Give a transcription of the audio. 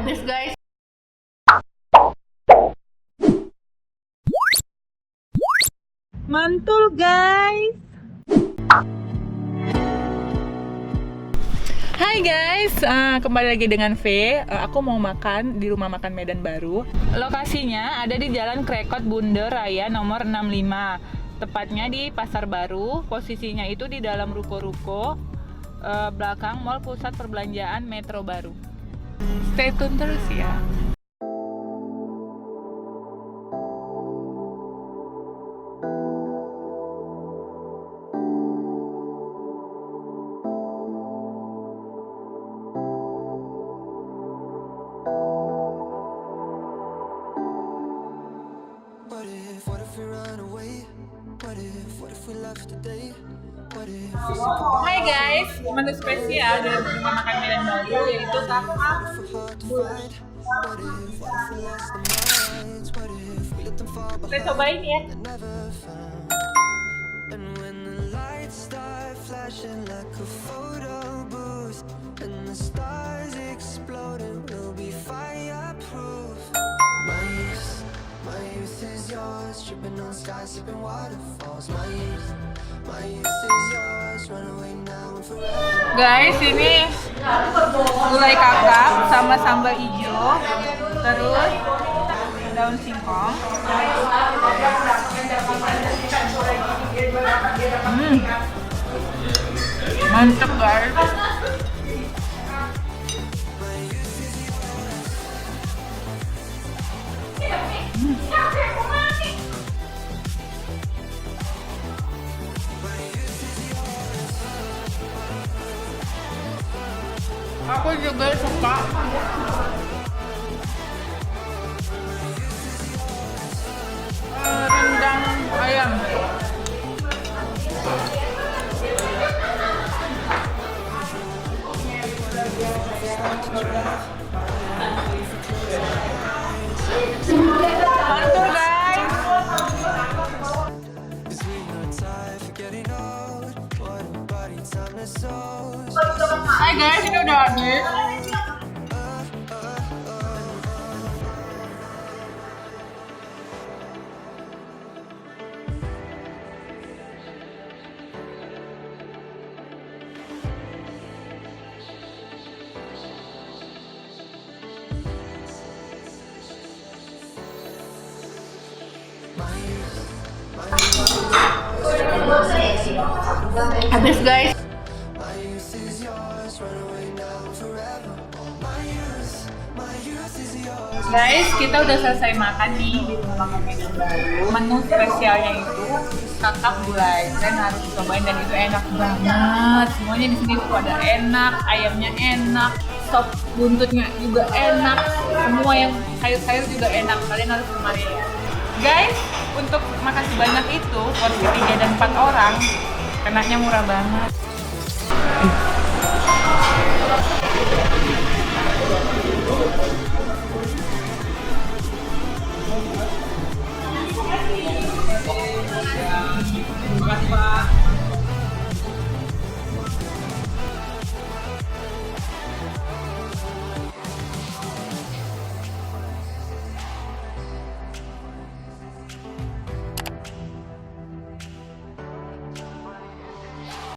Habis guys. Mantul guys. Hai guys, kembali lagi dengan V. Aku mau makan di rumah makan Medan Baru. Lokasinya ada di Jalan Krekot Bunda Raya nomor 65. Tepatnya di Pasar Baru. Posisinya itu di dalam ruko-ruko belakang Mall Pusat Perbelanjaan Metro Baru. Stay tune terus ya. Hai guys, menu spesial di rumah makan Medan Baru yaitu kakak. Kita cobain ya. Guys, ini gulai kakap sama sambal hijau, terus daun singkong. Mantep guys. Aku juga suka rendang ayam. Mantul guys. Hai guys, ini udah habis. Habis guys. Guys, kita udah selesai makan nih di rumah makan Medan Baru. Menu spesialnya itu kakap gulai. Kalian harus cobain dan itu enak banget. Semuanya di sini tuh ada enak, ayamnya enak, sop buntutnya juga enak. Semua yang sayur-sayur juga enak. Kalian harus kemari ya. Guys, untuk makan sebanyak itu, porsi 3 dan 4 orang, kenanya murah banget. Terima kasih Pak.